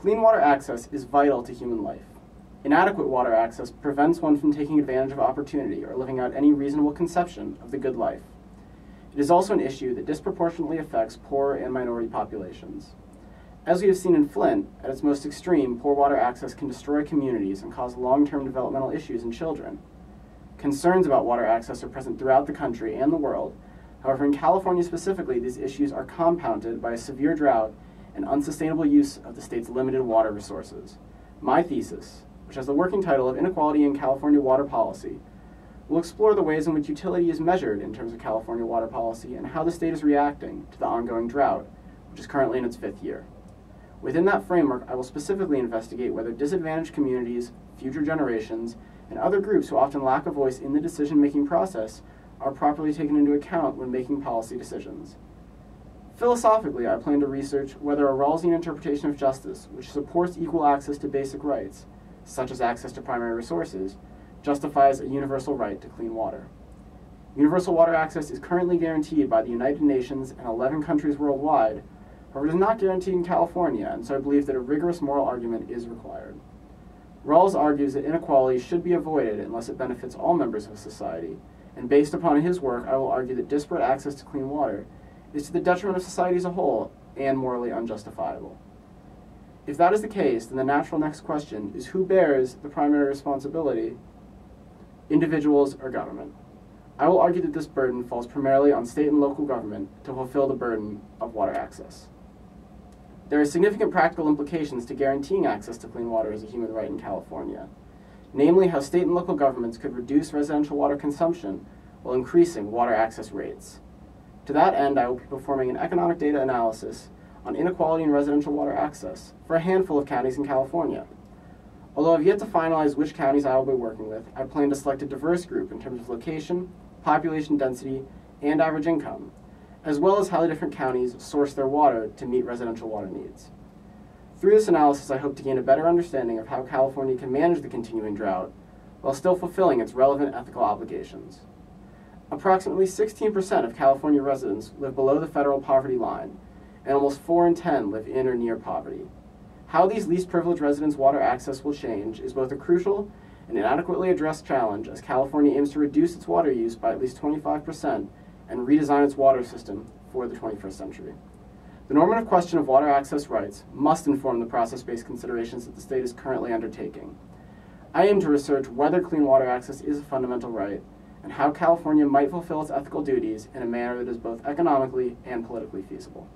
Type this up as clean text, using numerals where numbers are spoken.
Clean water access is vital to human life. Inadequate water access prevents one from taking advantage of opportunity or living out any reasonable conception of the good life. It is also an issue that disproportionately affects poor and minority populations. As we have seen in Flint, at its most extreme, poor water access can destroy communities and cause long-term developmental issues in children. Concerns about water access are present throughout the country and the world. However, in California specifically, these issues are compounded by a severe drought and unsustainable use of the state's limited water resources. My thesis, which has the working title of Inequality in California Water Policy, will explore the ways in which utility is measured in terms of California water policy and how the state is reacting to the ongoing drought, which is currently in its 5th year. Within that framework, I will specifically investigate whether disadvantaged communities, future generations, and other groups who often lack a voice in the decision-making process are properly taken into account when making policy decisions. Philosophically, I plan to research whether a Rawlsian interpretation of justice, which supports equal access to basic rights, such as access to primary resources, justifies a universal right to clean water. Universal water access is currently guaranteed by the United Nations and 11 countries worldwide. However, it is not guaranteed in California, and so I believe that a rigorous moral argument is required. Rawls argues that inequality should be avoided unless it benefits all members of society, and based upon his work, I will argue that disparate access to clean water is to the detriment of society as a whole and morally unjustifiable. If that is the case, then the natural next question is who bears the primary responsibility, individuals or government? I will argue that this burden falls primarily on state and local government to fulfill the burden of water access. There are significant practical implications to guaranteeing access to clean water as a human right in California, namely how state and local governments could reduce residential water consumption while increasing water access rates. To that end, I will be performing an economic data analysis on inequality in residential water access for a handful of counties in California. Although I've yet to finalize which counties I will be working with, I plan to select a diverse group in terms of location, population density, and average income, as well as how the different counties source their water to meet residential water needs. Through this analysis, I hope to gain a better understanding of how California can manage the continuing drought while still fulfilling its relevant ethical obligations. Approximately 16% of California residents live below the federal poverty line, and almost 4 in 10 live in or near poverty. How these least privileged residents' water access will change is both a crucial and inadequately addressed challenge as California aims to reduce its water use by at least 25% and redesign its water system for the 21st century. The normative question of water access rights must inform the process-based considerations that the state is currently undertaking. I aim to research whether clean water access is a fundamental right and how California might fulfill its ethical duties in a manner that is both economically and politically feasible.